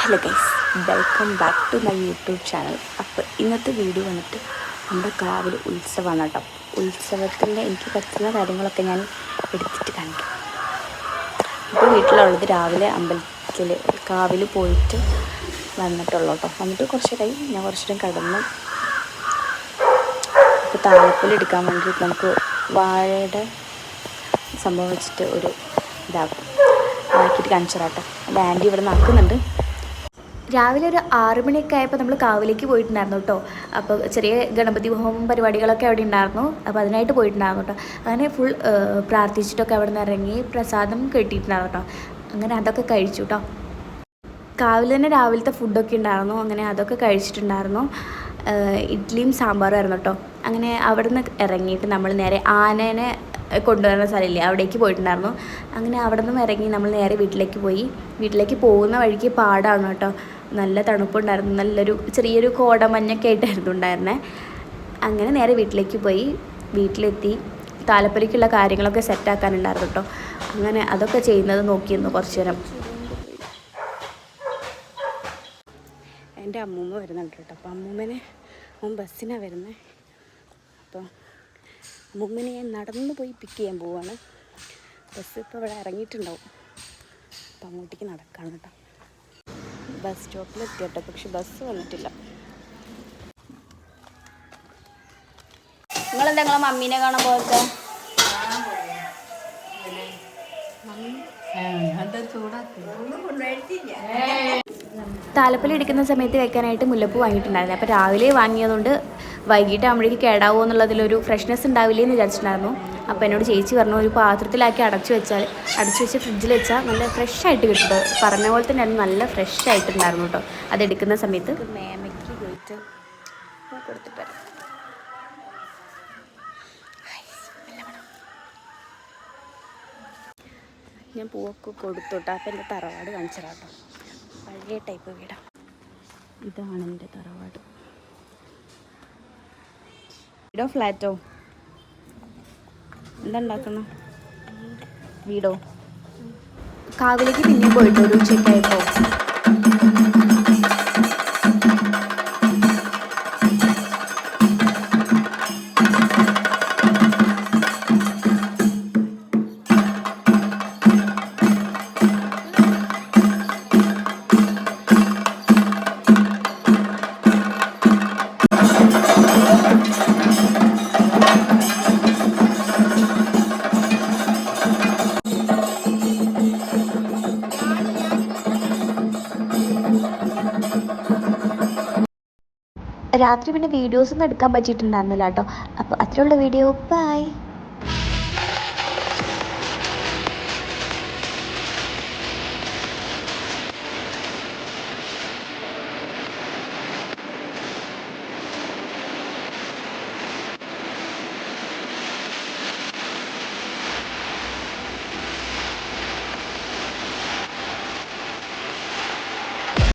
Hello guys, welcome back to my YouTube channel. അപ്പോൾ ഇന്നത്തെ video വന്നിട്ട് നമ്മുടെ കാവിൽ ഉത്സവമാണ് കേട്ടോ. ഉത്സവത്തിൻ്റെ എനിക്ക് പറ്റുന്ന കാര്യങ്ങളൊക്കെ ഞാൻ എടുത്തിട്ട് കാണിക്കാം. ഇപ്പോൾ വീട്ടിലുള്ളത് രാവിലെ അമ്പലത്തിൽ കാവിൽ പോയിട്ട് വന്നിട്ടുള്ളൂ കേട്ടോ. വന്നിട്ട് കുറച്ച് ഞാൻ കുറച്ച് കിടന്നു. ഇപ്പോൾ താലപ്പൊലി എടുക്കാൻ വേണ്ടിയിട്ട് നമുക്ക് വാഴയുടെ സംഭവം വെച്ചിട്ട് ഒരു ഇതാക്കും, ആക്കിയിട്ട് കാണിച്ചു തരാം കേട്ടോ. എൻ്റെ ആൻറ്റി ഇവിടെ നടക്കുന്നുണ്ട്. രാവിലെ ഒരു 6 മണിയൊക്കെ ആയപ്പോൾ നമ്മൾ കാവിലേക്ക് പോയിട്ടുണ്ടായിരുന്നു കേട്ടോ. അപ്പോൾ ചെറിയ ഗണപതി ഹോമം പരിപാടികളൊക്കെ അവിടെ ഉണ്ടായിരുന്നു. അപ്പോൾ അതിനായിട്ട് പോയിട്ടുണ്ടായിരുന്നു കേട്ടോ. അങ്ങനെ ഫുൾ പ്രാർത്ഥിച്ചിട്ടൊക്കെ അവിടെ നിന്ന് ഇറങ്ങി പ്രസാദം കിട്ടിയിട്ടുണ്ടായിരുന്നു കേട്ടോ. അങ്ങനെ അതൊക്കെ കഴിച്ചു കേട്ടോ. കാവിൽ തന്നെ രാവിലത്തെ ഫുഡൊക്കെ ഉണ്ടായിരുന്നു. അങ്ങനെ അതൊക്കെ കഴിച്ചിട്ടുണ്ടായിരുന്നു. ഇഡ്ഡലിയും സാമ്പാറും ആയിരുന്നു കേട്ടോ. അങ്ങനെ അവിടെ നിന്ന് ഇറങ്ങിയിട്ട് നമ്മൾ നേരെ ആനേനെ കൊണ്ടുവരുന്ന സ്ഥലമില്ലേ, അവിടേക്ക് പോയിട്ടുണ്ടായിരുന്നു. അങ്ങനെ അവിടെ നിന്നും ഇറങ്ങി നമ്മൾ നേരെ വീട്ടിലേക്ക് പോയി. വീട്ടിലേക്ക് പോകുന്ന വഴിക്ക് പാടാണ് കേട്ടോ. നല്ല തണുപ്പുണ്ടായിരുന്നു. നല്ലൊരു ചെറിയൊരു കോടമഞ്ഞൊക്കെ ആയിട്ടായിരുന്നു ഉണ്ടായിരുന്നത്. അങ്ങനെ നേരെ വീട്ടിലേക്ക് പോയി. വീട്ടിലെത്തി താലപ്പൊലിക്കുള്ള കാര്യങ്ങളൊക്കെ സെറ്റാക്കാനുണ്ടായിരുന്നു കേട്ടോ. അങ്ങനെ അതൊക്കെ ചെയ്യുന്നത് നോക്കിയിരുന്നു കുറച്ച് നേരം. എൻ്റെ അമ്മൂമ്മ വരുന്നുണ്ട് കേട്ടോ. അപ്പോൾ അമ്മൂമ്മനെ ബസ്സിനാണ് വരുന്നത്. അപ്പോൾ അമ്മൂമ്മനെ ഞാൻ നടന്നു പോയി പിക്ക് ചെയ്യാൻ പോവാണ്. ബസ് ഇപ്പോൾ ഇവിടെ ഇറങ്ങിയിട്ടുണ്ടാവും. അപ്പം അങ്ങോട്ടേക്ക് നടക്കാണ് കേട്ടോ. ബസ് സ്റ്റോപ്പിലെത്തി കേട്ടോ, പക്ഷെ ബസ് വന്നിട്ടില്ല. നിങ്ങളെന്താ നിങ്ങളെ മമ്മീനെ കാണാൻ പോകത്തെ? താലപ്പൊലി എടുക്കുന്ന സമയത്ത് വെക്കാനായിട്ട് മുല്ലപ്പൂ വാങ്ങിയിട്ടുണ്ടായിരുന്നു. അപ്പോൾ രാവിലെ വാങ്ങിയതുകൊണ്ട് വൈകിട്ട് ആകുമ്പോഴേക്ക് കേടാവുമോ എന്നുള്ളതിലൊരു ഫ്രഷ്നെസ് ഉണ്ടാവില്ലേ എന്ന് വിചാരിച്ചിട്ടുണ്ടായിരുന്നു. അപ്പോൾ എന്നോട് ചേച്ചി പറഞ്ഞു, ഒരു പാത്രത്തിലാക്കി അടച്ചു വെച്ച് ഫ്രിഡ്ജിൽ വെച്ചാൽ നല്ല ഫ്രഷ് ആയിട്ട് കിട്ടും. പറഞ്ഞ പോലെ തന്നെ അത് നല്ല ഫ്രഷ് ആയിട്ടുണ്ടായിരുന്നു കേട്ടോ. അതെടുക്കുന്ന സമയത്ത് മേമയ്ക്ക് പോയിട്ട് കൊടുത്തിട്ട് വരാം. ഞാൻ പൂവൊക്കെ കൊടുത്തോട്ടെ. അപ്പം എൻ്റെ തറവാട് കാണിച്ചു തരാം കേട്ടോ. പഴയ ടൈപ്പ് വീടാണ്. ഇതാണ് എൻ്റെ തറവാട്. വീടോ ഫ്ലാറ്റോ എന്താ ഉണ്ടാക്കുന്ന? വീടോ? കാവിലേക്ക് പിന്നെ പോയിട്ട് ഒരു ഉച്ചയ്ക്കായപ്പോൾ രാത്രി പിന്നെ വീഡിയോസൊന്നും എടുക്കാൻ പറ്റിയിട്ടുണ്ടായിരുന്നില്ല കേട്ടോ. അപ്പോൾ അത്രയുള്ള വീഡിയോ. ബൈ.